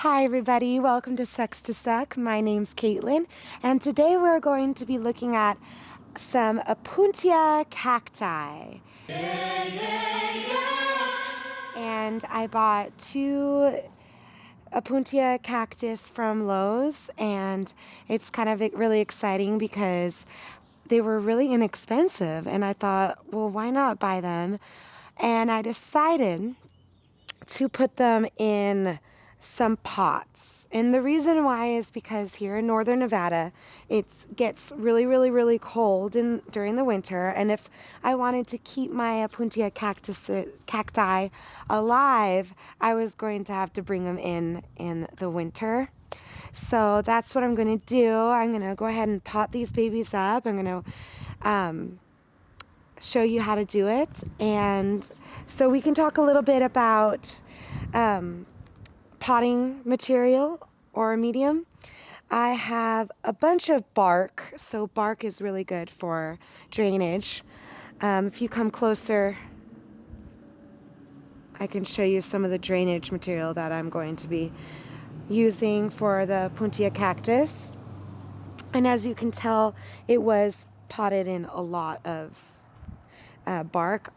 Hi everybody, welcome to Sucks to Suck. My name's Caitlin, and today we're going to be looking at some Opuntia cacti. And I bought two Opuntia cactus from Lowe's, and it's kind of really exciting because they were really inexpensive, and I thought, well, why not buy them? And I decided to put them in some pots. And the reason why is because here in northern Nevada, it gets really cold during the winter. And if I wanted to keep my Opuntia cacti alive, I was going to have to bring them in the winter. So that's what I'm going to do. I'm going to go ahead and pot these babies up. I'm going to show you how to do it, and so we can talk a little bit about potting material or medium. I have a bunch of bark, so bark is really good for drainage. If you come closer, I can show you some of the drainage material that I'm going to be using for the Opuntia cactus. And as you can tell, it was potted in a lot of bark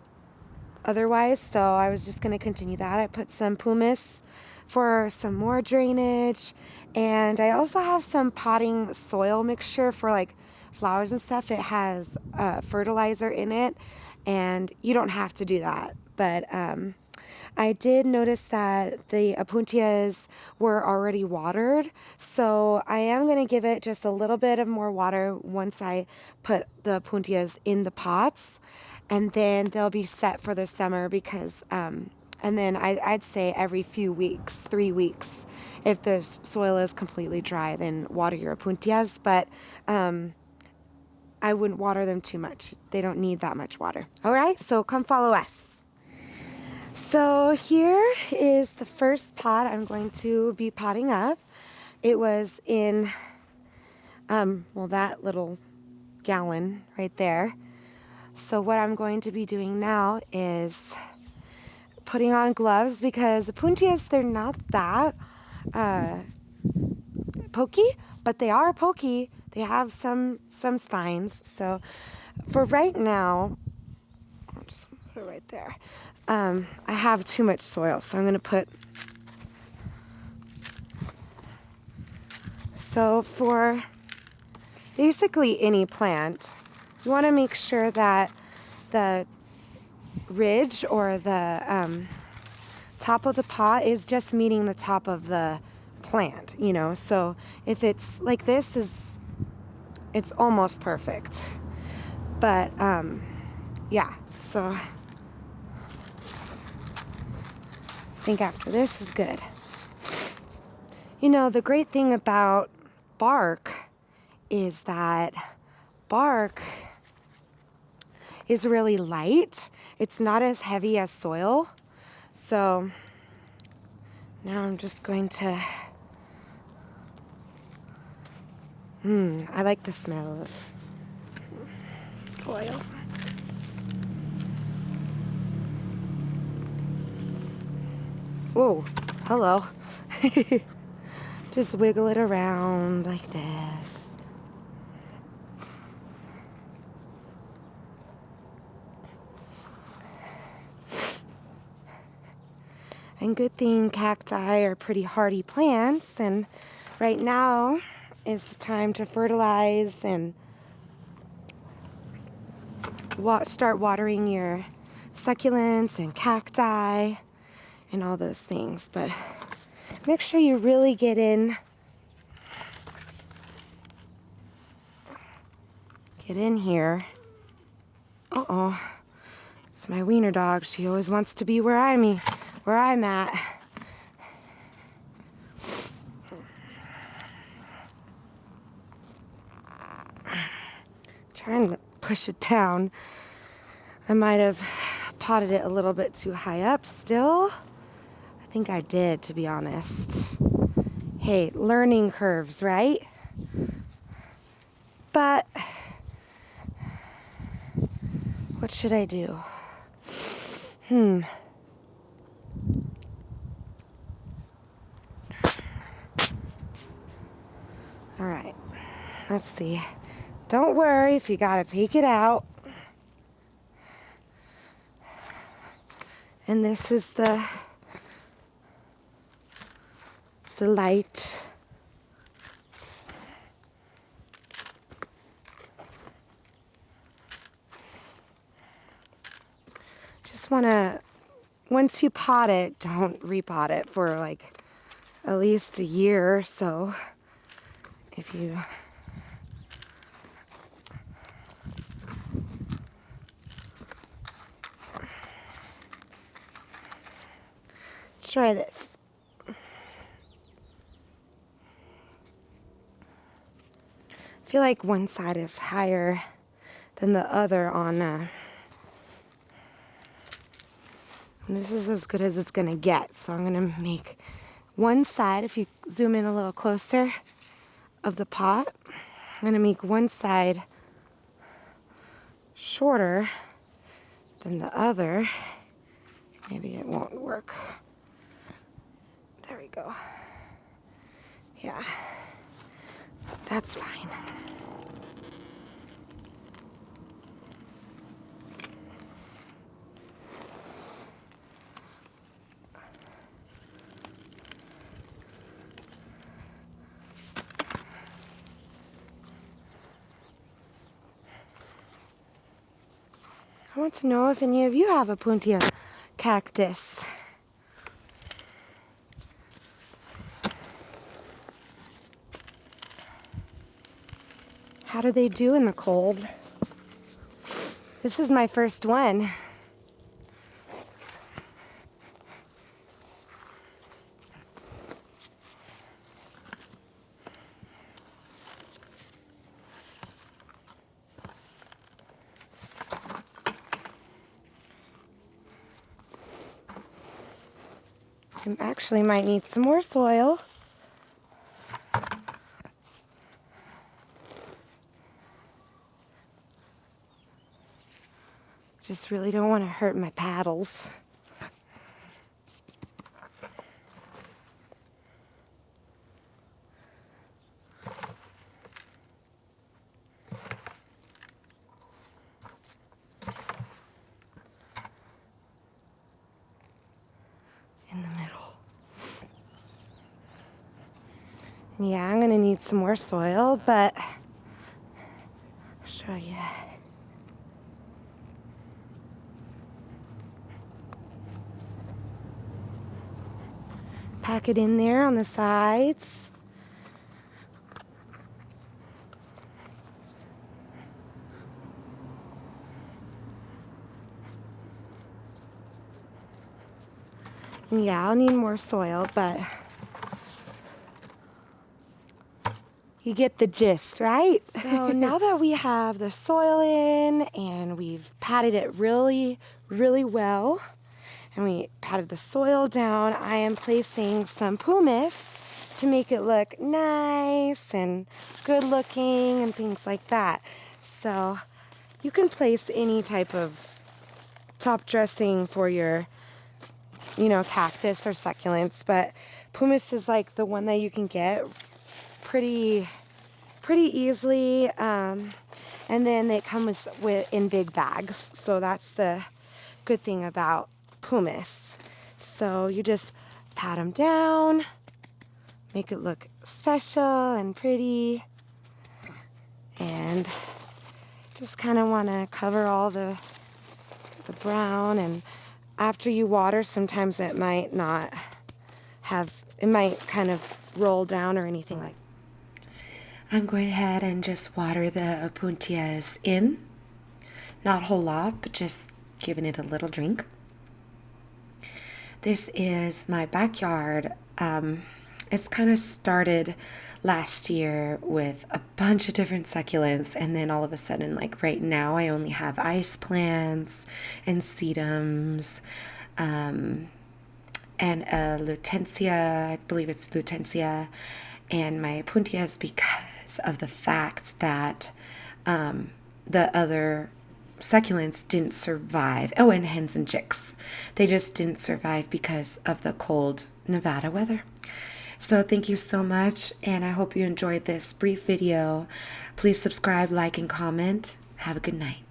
otherwise, so I was just going to continue that. I put some pumice for some more drainage, and I also have some potting soil mixture for like flowers and stuff. It has fertilizer in it, and you don't have to do that, but I did notice that the Opuntias were already watered, so I am going to give it just a little bit of more water once I put the Opuntias in the pots, and then they'll be set for the summer because, and then I'd say every few weeks, 3 weeks, if the soil is completely dry, then water your Opuntias, but I wouldn't water them too much. They don't need that much water. All right, so come follow us. So here is the first pot I'm going to be potting up. It was in, well, that little gallon right there. So what I'm going to be doing now is putting on gloves because the Opuntias, they're not that pokey, but they are pokey. They have some spines. So for right now, I'll just put it right there. I have too much soil, so I'm going to put. So for basically any plant, you want to make sure that the ridge or the top of the pot is just meeting the top of the plant, you know. So if it's like this, it's almost perfect. But yeah, so I think after this is good. You know, the great thing about bark is that bark is really light. It's not as heavy as soil. So now I'm just going to, I like the smell of soil. Whoa, hello. Just wiggle it around like this. And good thing cacti are pretty hardy plants, and right now is the time to fertilize and start watering your succulents and cacti and all those things. But make sure you really get in here. Uh-oh, it's my wiener dog. She always wants to be where I'm at. Trying to push it down. I might have potted it a little bit too high up still. I think I did, to be honest. Hey, learning curves, right? But what should I do? let's see. Don't worry if you gotta take it out. And this is the light. Just wanna, once you pot it, don't repot it for like at least a year or so. If you try this. I feel like one side is higher than the other on and this is as good as it's gonna get. So I'm gonna make one side, if you zoom in a little closer, of the pot, I'm gonna make one side shorter than the other. Maybe it won't work. There we go. Yeah, that's fine. I want to know if any of you have a Opuntia cactus. How do they do in the cold? This is my first one. I actually might need some more soil. Just really don't want to hurt my paddles. In the middle. And yeah, I'm gonna need some more soil, but I'll show you. Pack it in there on the sides. And yeah, I'll need more soil, but you get the gist, right? So now that we have the soil in and we've patted it really, really well, and we patted the soil down, I am placing some pumice to make it look nice and good looking and things like that. So you can place any type of top dressing for your, cactus or succulents, but pumice is like the one that you can get pretty easily, and then they come with in big bags. So that's the good thing about pumice. So you just pat them down, make it look special and pretty, and just kind of want to cover all the brown. And after you water, sometimes it might not have, it might kind of roll down or anything like that. I'm going ahead and just water the Opuntias in. Not a whole lot, but just giving it a little drink. This is my backyard. It's kind of started last year with a bunch of different succulents, and then all of a sudden, like right now, I only have ice plants and sedums, and a lutetia, I believe it's lutetia, and my Opuntias, because of the fact that the other succulents didn't survive. Oh, and hens and chicks. They just didn't survive because of the cold Nevada weather. So thank you so much, and I hope you enjoyed this brief video. Please subscribe, like, and comment. Have a good night.